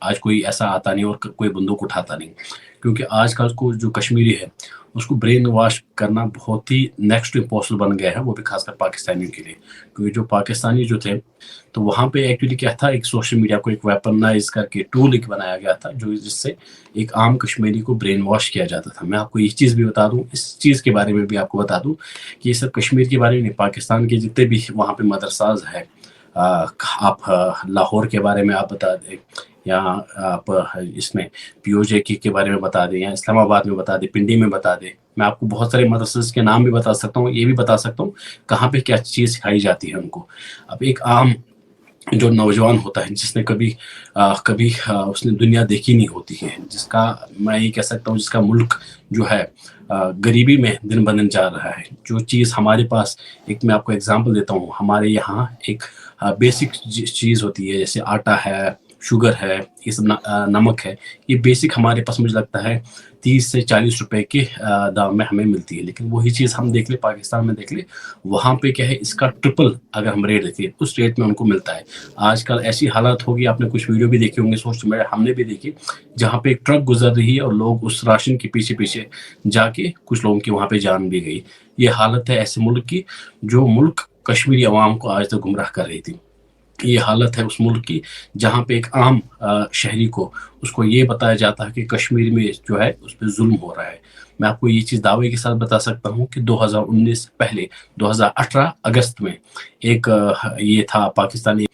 آج کوئی ایسا آتا نہیں اور کوئی بندوق اٹھاتا نہیں، کیونکہ آج کل کو جو کشمیری ہے اس کو برین واش کرنا بہت ہی نیکسٹ امپاسبل بن گیا ہے، وہ بھی خاص کر پاکستانیوں کے لیے، کیونکہ جو پاکستانی جو تھے تو وہاں پہ ایکچولی کیا تھا، ایک سوشل میڈیا کو ایک ویپنائز کر کے ٹول ایک بنایا گیا تھا جس سے ایک عام کشمیری کو برین واش کیا جاتا تھا۔ میں آپ کو یہ چیز بھی بتا دوں، اس چیز کے بارے میں بھی آپ کو بتا دوں کہ یہ صرف کشمیر کے بارے میں نہیں، پاکستان کے جتنے بھی وہاں پہ مدرساز ہے، آپ لاہور کے بارے میں آپ بتا دیں، یا آپ اس میں پی او جے کے بارے میں بتا دیں، یا اسلام آباد میں بتا دیں، پنڈی میں بتا دیں، میں آپ کو بہت سارے مدرسے کے نام بھی بتا سکتا ہوں، یہ بھی بتا سکتا ہوں کہاں پہ کیا چیز سکھائی جاتی ہے ان کو۔ اب ایک عام جو نوجوان ہوتا ہے جس نے کبھی اس نے دنیا دیکھی نہیں ہوتی ہے، جس کا میں یہ کہہ سکتا ہوں جس کا ملک جو ہے غریبی میں دن بدن جا رہا ہے، جو چیز ہمارے پاس، ایک میں آپ کو اگزامپل دیتا ہوں، ہمارے یہاں ایک بیسک چیز ہوتی ہے جیسے آٹا ہے، شوگر ہے، یہ سب نمک ہے، یہ بیسک ہمارے پاس مجھے لگتا ہے 30 سے 40 روپے کے دام میں ہمیں ملتی ہے، لیکن وہی چیز ہم دیکھ لیں پاکستان میں دیکھ لیں، وہاں پہ کیا ہے اس کا ٹرپل اگر ہم ریٹ دیکھیں اس ریٹ میں ان کو ملتا ہے۔ آج کل ایسی حالات ہوگی، آپ نے کچھ ویڈیو بھی دیکھے ہوں گے سوشل میڈیا، ہم نے بھی دیکھی، جہاں پہ ایک ٹرک گزر رہی ہے اور لوگ اس راشن کے پیچھے پیچھے جا کے کچھ لوگوں کی وہاں پہ جان بھی گئی۔ یہ حالت ہے ایسے ملک کی جو ملک کشمیری عوام کو آج تک گمراہ کر رہی تھی۔ یہ حالت ہے اس ملک کی جہاں پہ ایک عام شہری کو اس کو یہ بتایا جاتا ہے کہ کشمیر میں جو ہے اس پہ ظلم ہو رہا ہے۔ میں آپ کو یہ چیز دعوے کے ساتھ بتا سکتا ہوں کہ 2019 سے پہلے 2018 اگست میں ایک یہ تھا پاکستانی،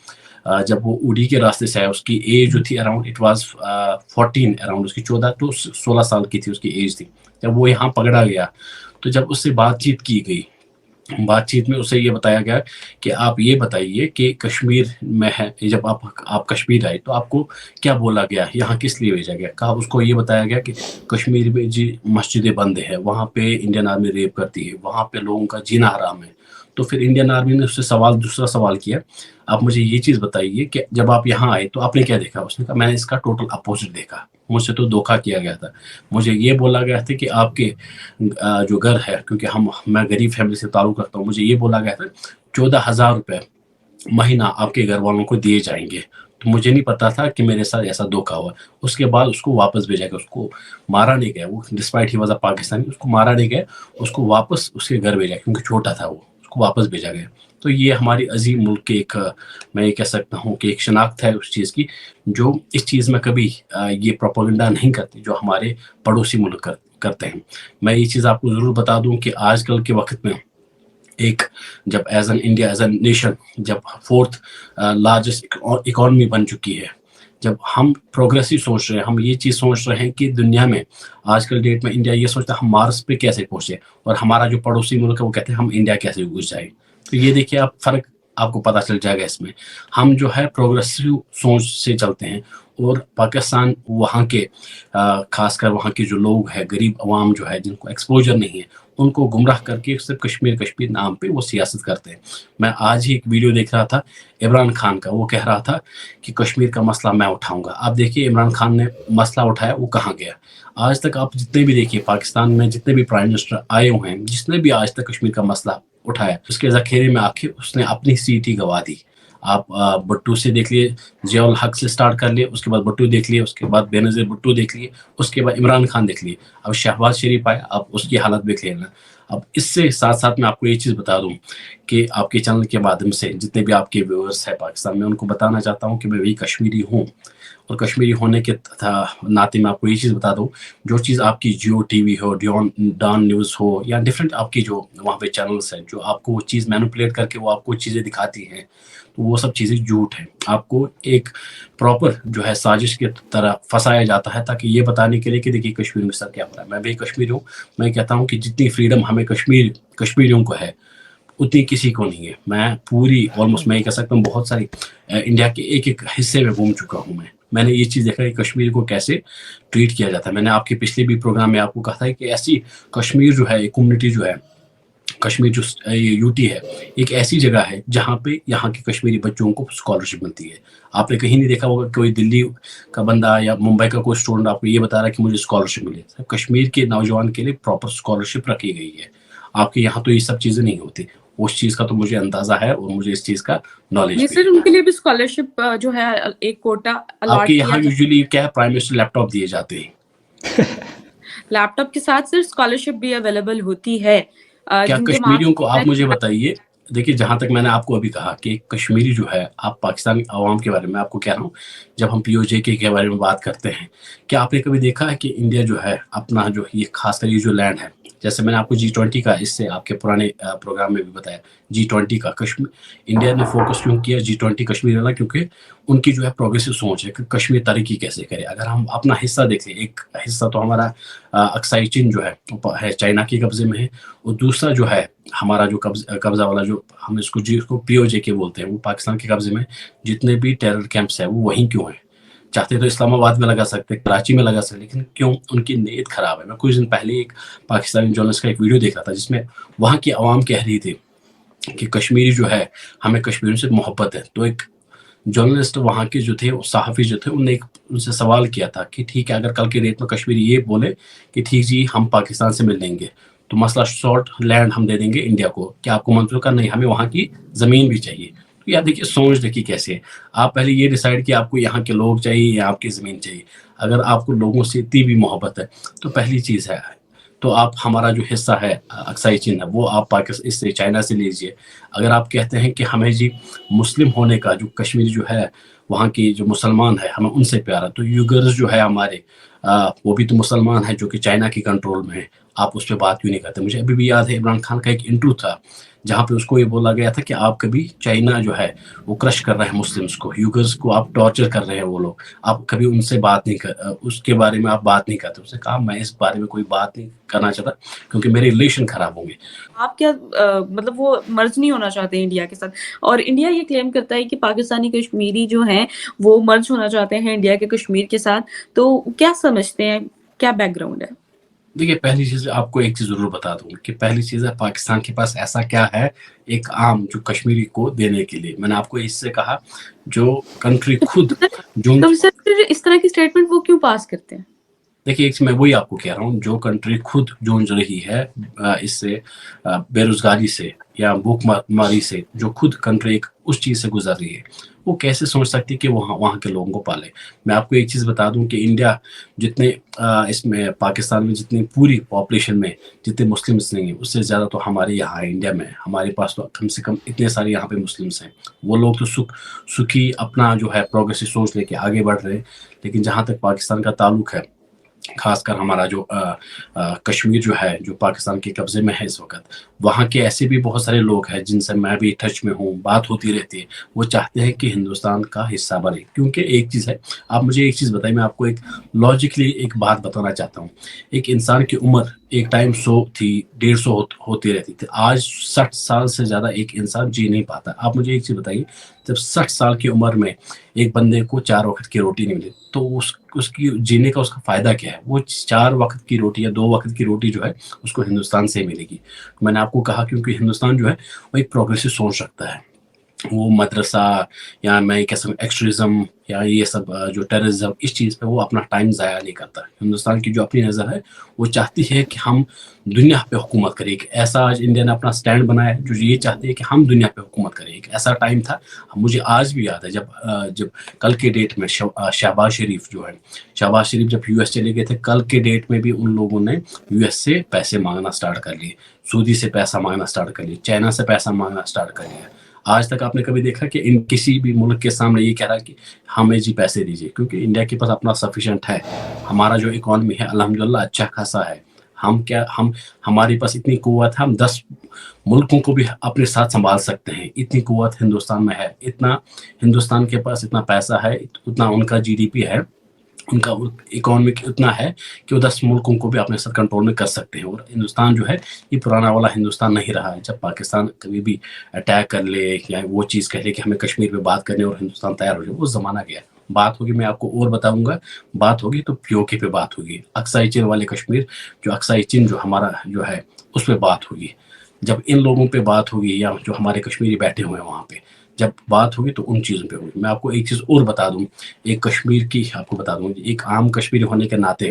جب وہ اوڈی کے راستے سے آیا، اس کی ایج جو تھی اراؤنڈ اٹ واز 14 اراؤنڈ، اس کی 14 to 16 سال کی تھی اس کی ایج تھی۔ جب وہ یہاں پکڑا گیا تو جب اس سے بات چیت کی گئی، بات چیت میں اسے یہ بتایا گیا کہ آپ یہ بتائیے کہ کشمیر میں ہے، جب آپ کشمیر آئے تو آپ کو کیا بولا گیا، یہاں کس لیے بھیجا گیا؟ کہا اس کو یہ بتایا گیا کہ کشمیر میں جی مسجدیں بند ہیں، وہاں پہ انڈین آرمی ریپ کرتی ہے، وہاں پہ لوگوں کا جینا حرام ہے۔ تو پھر انڈین آرمی نے اس سے دوسرا سوال کیا، آپ مجھے یہ چیز بتائیے کہ جب آپ یہاں آئے تو آپ نے کیا دیکھا؟ اس نے کہا میں نے اس کا ٹوٹل اپوزٹ دیکھا، مجھ سے تو دھوکہ کیا گیا تھا، مجھے یہ بولا گیا تھا کہ آپ کے جو گھر ہے، کیونکہ میں غریب فیملی سے تعلق رکھتا ہوں، مجھے یہ بولا گیا تھا 14,000 روپے مہینہ آپ کے گھر والوں کو دیے جائیں گے۔ تو مجھے نہیں پتا تھا کہ میرے ساتھ ایسا دھوکہ ہوا۔ اس کے بعد اس کو واپس بھیجا گیا، اس کو مارا نہیں گیا، وہ despite he was a Pakistani, اس کو مارا نہیں گیا، اس کو واپس اس کے گھر بھیجا کیونکہ چھوٹا تھا، وہ اس کو واپس بھیجا گیا۔ تو یہ ہماری عظیم ملک کے ایک میں یہ کہہ سکتا ہوں کہ ایک شناخت ہے اس چیز کی، جو اس چیز میں کبھی یہ پروپیگنڈا نہیں کرتی جو ہمارے پڑوسی ملک کرتے ہیں۔ میں یہ چیز آپ کو ضرور بتا دوں کہ آج کل کے وقت میں ایک جب as an India as an nation جب 4th لارجسٹ اکانومی بن چکی ہے، جب ہم پروگریسو سوچ رہے ہیں، ہم یہ چیز سوچ رہے ہیں کہ دنیا میں آج کل ڈیٹ میں انڈیا یہ سوچتا ہے ہم مارس پہ کیسے پہنچے، اور ہمارا جو پڑوسی ملک ہے وہ کہتے ہیں ہم انڈیا کیسے گھس جائیں۔ تو یہ دیکھیے آپ فرق آپ کو پتہ چل جائے گا اس میں۔ ہم جو ہے پروگریسو سوچ سے چلتے ہیں، اور پاکستان وہاں کے خاص کر وہاں کے جو لوگ ہیں، غریب عوام جو ہے جن کو ایکسپوجر نہیں ہے، ان کو گمراہ کر کے صرف کشمیر نام پہ وہ سیاست کرتے ہیں۔ میں آج ہی ایک ویڈیو دیکھ رہا تھا عمران خان کا، وہ کہہ رہا تھا کہ کشمیر کا مسئلہ میں اٹھاؤں گا۔ آپ دیکھیے عمران خان نے مسئلہ اٹھایا، وہ کہاں گیا؟ آج تک آپ جتنے بھی دیکھیے پاکستان میں جتنے بھی پرائم منسٹر آئے ہوئے ہیں، جس نے بھی آج تک کشمیر کا مسئلہ اٹھایا، اس کے ذخیرے میں آ کے اس نے اپنی سیٹ ہی گوا دی۔ آپ بٹو سے دیکھ لیے، ضیاء الحق سے سٹارٹ کر لیے، اس کے بعد بٹو دیکھ لیے، اس کے بعد بے نظیر بٹو دیکھ لیے، اس کے بعد عمران خان دیکھ لیے، اب شہباز شریف آئے، اب اس کی حالت دیکھ لینا۔ اب اس سے ساتھ ساتھ میں آپ کو یہ چیز بتا دوں کہ آپ کے چینل کے مادھیم سے جتنے بھی آپ کے ویورز ہیں پاکستان میں، ان کو بتانا چاہتا ہوں کہ میں بھی کشمیری ہوں، اور کشمیری ہونے کے ناطے میں آپ کو یہ چیز بتا دوں، جو چیز آپ کی جیو ٹی وی ہو، ڈان نیوز ہو، یا ڈفرینٹ آپ کی جو وہاں پہ چینلس ہیں جو آپ کو وہ چیز مینوپولیٹ کر کے وہ آپ کو چیزیں دکھاتی ہیں، تو وہ سب چیزیں جھوٹ ہیں۔ آپ کو ایک پراپر جو ہے سازش کی طرح پھنسایا جاتا ہے تاکہ یہ بتانے کے لیے کہ دیکھیے کشمیر میں سر کیا ہو رہا ہے۔ میں بھی کشمیری ہوں، میں کہتا ہوں کہ جتنی فریڈم ہمیں کشمیریوں کو ہے اتنی کسی کو نہیں ہے۔ میں پوری آلموسٹ میں یہ کہہ سکتا ہوں بہت ساری انڈیا کے ایک ایک حصے میں گھوم چکا ہوں۔ میں نے یہ چیز دیکھا کہ کشمیر کو کیسے ٹریٹ کیا جاتا ہے۔ میں نے آپ کے پچھلے بھی پروگرام میں آپ کو کہا تھا کہ ایسی کشمیر جو ہے، ایک کمیونٹی جو ہے کشمیر جو یو ٹی ہے، ایک ایسی جگہ ہے جہاں پہ یہاں کے کشمیری بچوں کو اسکالرشپ ملتی ہے۔ آپ نے کہیں نہیں دیکھا ہوگا کوئی دلی کا بندہ یا ممبئی کا کوئی اسٹوڈنٹ آپ کو یہ بتا رہا ہے کہ مجھے اسکالرشپ ملی ہے۔ کشمیر کے نوجوان کے لیے پراپر اسکالرشپ رکھی گئی ہے۔ آپ کے یہاں تو یہ سب چیزیں نہیں ہوتی۔ اس چیز کا تو مجھے اندازہ ہے اور مجھے اس چیز کا نالج یہ بھی سر ان کے لیے بھی اسکالرشپ جو ہے ایک کوٹا آپ الاٹ کے کیا یہاں جاتا یوزلی کیا ہے پرائم منسٹر لیپ ٹاپ دیے جاتے ہیں. ہے لیپ ٹاپ کے ساتھ سر اسکالرشپ بھی اویلیبل ہوتی ہے کیا جن کے کشمیریوں کو آپ مجھے مارکس بتائیے، دیکھیے جہاں تک میں نے آپ کو ابھی کہا کہ کشمیری جو ہے، آپ پاکستانی عوام کے بارے میں آپ کو کہہ رہا ہوں، جب ہم پی او جے کے بارے میں بات کرتے ہیں، کیا آپ نے کبھی دیکھا ہے کہ انڈیا جو ہے اپنا جو یہ خاص کر یہ جو لینڈ ہے، جیسے میں نے آپ کو G20 کا اس سے آپ کے پرانے پروگرام میں بھی بتایا، G20 کا کشمیر انڈیا نے فوکس کیوں کیا G20 کشمیر والا، کیونکہ ان کی جو ہے پروگریسو سوچ ہے کہ کشمیر ترقی کیسے کرے. اگر ہم اپنا حصہ دیکھیں، ایک حصہ تو ہمارا اکسائی چین جو ہے چائنا کے قبضے میں ہے، اور دوسرا جو ہے ہمارا جو قبضہ والا جو ہم اس کو پی او جے کے بولتے ہیں، وہ پاکستان کے قبضے میں. جتنے بھی ٹیرر کیمپس ہیں وہ وہیں کیوں ہیں؟ چاہتے تو اسلام آباد میں لگا سکتے، کراچی میں لگا سکتے، لیکن کیوں؟ ان کی نیت خراب ہے. میں کچھ دن پہلے ایک پاکستانی جرنلسٹ کا ایک ویڈیو دیکھ رہا تھا جس میں وہاں کی عوام کہہ رہی تھی کہ کشمیری جو ہے ہمیں کشمیریوں سے محبت ہے. تو ایک جرنلسٹ وہاں کے جو تھے، صحافی جو تھے، ان سے سوال کیا تھا کہ ٹھیک ہے اگر کل کے ڈیٹ میں کشمیری یہ بولے کہ ٹھیک جی ہم پاکستان سے مل لیں گے تو مسئلہ شارٹ لینڈ ہم دے دیں گے انڈیا کو، کیا آپ کو منظور کا؟ نہیں، ہمیں وہاں کی زمین بھی چاہیے. تو یار دیکھیے سوچ دیکھیے کیسے ہے. آپ پہلے یہ ڈیسائیڈ کہ آپ کو یہاں کے لوگ چاہیے یا آپ کی زمین چاہیے. اگر آپ کو لوگوں سے اتنی بھی محبت ہے تو پہلی چیز ہے تو آپ ہمارا جو حصہ ہے اکسائی چین ہے وہ آپ پاکستان اس سے چائنا سے لیجیے. اگر آپ کہتے ہیں کہ ہمیں جی مسلم ہونے کا جو کشمیر جو ہے وہاں کی جو مسلمان ہے ہمیں ان سے پیارا، تو یوگرز جو ہے ہمارے وہ بھی تو مسلمان ہیں جو کہ چائنا کی کنٹرول میں ہے. آپ اس پہ بات کیوں نہیں کرتے؟ مجھے ابھی بھی یاد ہے عمران خان کا ایک انٹرویو تھا جہاں پہ اس کو یہ بولا گیا تھا کہ آپ کبھی چائنا جو ہے وہ کرش کر رہے ہیں مسلمس کو، یوگرز کو آپ ٹارچر کر رہے ہیں، وہ لوگ آپ کبھی ان سے بات نہیں اس کے بارے میں آپ بات نہیں کرتے. اس نے کہا میں اس بارے میں کوئی بات نہیں کرنا چاہتا کیونکہ میرے ریلیشن خراب ہوں گے. آپ کیا مطلب وہ مرج نہیں ہونا چاہتے انڈیا کے ساتھ، اور انڈیا یہ کلیم کرتا ہے کہ پاکستانی کشمیری جو ہیں وہ مرج ہونا چاہتے ہیں انڈیا کے کشمیر کے ساتھ. تو کیا سمجھتے ہیں، کیا بیک گراؤنڈ ہے؟ دیکھیے پہلی چیز آپ کو ایک چیز ضرور بتا دوں کہ پہلی چیز ہے پاکستان کے پاس ایسا کیا ہے ایک عام جو کشمیری کو دینے کے لیے. میں نے آپ کو اس سے کہا جو کنٹری خود جو تو سر پھر اس طرح کی اسٹیٹمنٹ وہ کیوں پاس کرتے ہیں؟ دیکھیے میں وہی آپ کو کہہ رہا ہوں، جو کنٹری خود جونج رہی ہے اس سے بے روزگاری سے یا بھوک ماری سے، جو خود کنٹری اس چیز سے گزر رہی ہے، وہ کیسے سوچ سکتی ہے کہ وہاں کے لوگوں کو پالے. میں آپ کو ایک چیز بتا دوں کہ انڈیا جتنے اس میں پاکستان میں جتنی پوری پاپولیشن میں جتنے مسلمس نہیں ہیں اس سے زیادہ تو ہمارے یہاں انڈیا میں ہمارے پاس تو کم سے کم اتنے سارے یہاں پہ مسلمس ہیں. وہ لوگ تو سکھی اپنا جو ہے پروگریسو سوچ لے کے آگے بڑھ رہے ہیں. لیکن جہاں تک پاکستان کا تعلق ہے، خاص کر ہمارا جو کشمیر جو ہے جو پاکستان کے قبضے میں ہے اس وقت، وہاں کے ایسے بھی بہت سارے لوگ ہیں جن سے میں بھی ٹچ میں ہوں، بات ہوتی رہتی ہے. وہ چاہتے ہیں کہ ہندوستان کا حصہ بنے. کیونکہ ایک چیز ہے، آپ مجھے ایک چیز بتائیں، میں آپ کو ایک لاجکلی ایک بات بتانا چاہتا ہوں. ایک انسان کی عمر ایک ٹائم 100 تھی، 150 ہوتی رہتی تھی. آج 60 سال سے زیادہ ایک انسان جی نہیں پاتا. آپ مجھے ایک چیز بتائیے، جب 60 سال کی عمر میں ایک بندے کو 4 وقت کی روٹی نہیں ملے تو اس کی جینے کا اس کا فائدہ کیا ہے؟ وہ 4 وقت کی روٹی یا 2 وقت کی روٹی جو ہے اس کو ہندوستان سے ملے گی. میں نے آپ کو کہا کیونکہ ہندوستان جو ہے وہ ایک پروگریسو سوچ رکھتا ہے. وہ مدرسہ یا میں کہہ سکوں ایکسٹریزم یا یہ سب جو ٹیررزم، اس چیز پہ وہ اپنا ٹائم ضائع نہیں کرتا. ہندوستان کی جو اپنی نظر ہے وہ چاہتی ہے کہ ہم دنیا پہ حکومت کریں. ایک ایسا آج انڈیا نے اپنا سٹینڈ بنایا ہے جو یہ چاہتے ہیں کہ ہم دنیا پہ حکومت کریں. ایک ایسا ٹائم تھا، مجھے آج بھی یاد ہے جب کل کے ڈیٹ میں شہباز شریف جب US چلے گئے تھے، کل کے ڈیٹ میں بھی ان لوگوں نے US سے پیسے مانگنا سٹارٹ کر لیے، سعودی سے پیسہ مانگنا سٹارٹ کر لیے، چائنا سے پیسہ مانگنا سٹارٹ کر لیا. آج تک آپ نے کبھی دیکھا کہ کسی بھی ملک کے سامنے یہ کہہ رہا کہ ہمیں جی پیسے دیجیے؟ کیونکہ انڈیا کے پاس اپنا سفیشینٹ ہے. ہمارا جو اکانومی ہے الحمدللہ اچھا خاصا ہے. ہمارے پاس اتنی قوت ہے، ہم 10 ملکوں کو بھی اپنے ساتھ سنبھال سکتے ہیں. اتنی قوت ہندوستان میں ہے، اتنا ہندوستان کے پاس اتنا پیسہ ہے، اتنا ان کا GDP ہے، ان کا اکانومک اتنا ہے کہ وہ 10 ملکوں کو بھی اپنے ساتھ کنٹرول میں کر سکتے ہیں. اور ہندوستان جو ہے یہ پرانا والا ہندوستان نہیں رہا ہے. جب پاکستان کبھی بھی اٹیک کر لے یا وہ چیز کہہ لے کہ ہمیں کشمیر پہ بات کرنے اور ہندوستان تیار ہو جائے، وہ زمانہ گیا. بات ہوگی، میں آپ کو اور بتاؤں گا، بات ہوگی تو POK پہ بات ہوگی، اکسائی چین والے کشمیر، جو اکسائی چین جو ہمارا جو ہے اس پہ بات ہوگی. جب ان لوگوں پہ بات ہوگی یا جو ہمارے کشمیری بیٹھے ہوئے ہیں وہاں پہ جب بات ہوگی تو ان چیزوں پہ ہوگی. میں آپ کو ایک چیز اور بتا دوں، ایک کشمیر کی آپ کو بتا دوں، ایک عام کشمیری ہونے کے ناطے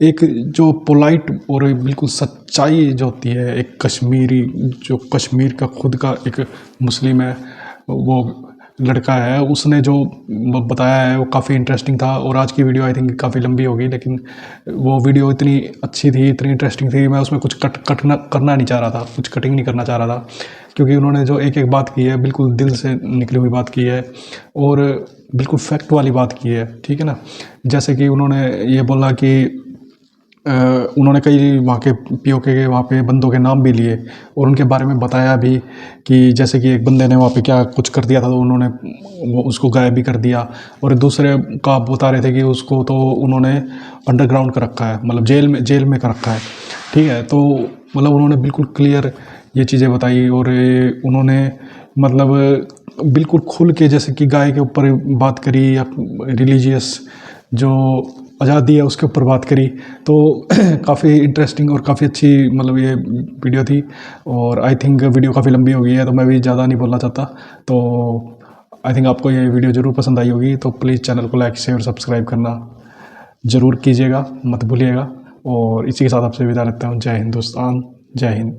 ایک جو پولائٹ اور بالکل سچائی جو ہوتی ہے ایک کشمیری جو کشمیر کا خود کا ایک مسلم ہے وہ لڑکا ہے اس نے جو بتایا ہے وہ کافی انٹرسٹنگ تھا. اور آج کی ویڈیو آئی تھنک کافی لمبی ہوگی لیکن وہ ویڈیو اتنی اچھی تھی اتنی انٹرسٹنگ تھی میں اس میں کچھ کرنا نہیں چاہ رہا تھا, کچھ کٹنگ نہیں کرنا چاہ رہا تھا کیونکہ انہوں نے جو ایک بات کی ہے بالکل دل سے نکلی ہوئی بات کی ہے اور بالکل فیکٹ والی بات کی ہے, ٹھیک ہے نا. جیسے کہ انہوں نے یہ بولا کہ انہوں نے کئی وہاں کے POK کے وہاں پہ بندوں کے نام بھی لیے اور ان کے بارے میں بتایا بھی کہ جیسے کہ ایک بندے نے وہاں پہ کیا کچھ کر دیا تھا تو انہوں نے اس کو غائب بھی کر دیا, اور دوسرے کا بتا رہے تھے کہ اس کو تو انہوں نے انڈر گراؤنڈ کر رکھا ہے, مطلب جیل میں کر رکھا ہے, ٹھیک ہے. تو مطلب انہوں نے بالکل کلیئر یہ چیزیں بتائی اور انہوں نے مطلب بالکل کھل کے جیسے کہ گائے کے اوپر بات کری یا ریلیجیس جو آزادی ہے اس کے اوپر بات کری. تو کافی انٹرسٹنگ اور کافی اچھی مطلب یہ ویڈیو تھی اور آئی تھنک ویڈیو کافی لمبی ہو گئی ہے تو میں بھی زیادہ نہیں بولنا چاہتا. تو آئی تھنک آپ کو یہ ویڈیو ضرور پسند آئی ہوگی تو پلیز چینل کو لائک شیئر سبسکرائب کرنا ضرور کیجیے گا, مت بھولیے گا. اور اسی کے ساتھ آپ سے وداع رکھتا ہوں. جے ہندوستان, جے ہند.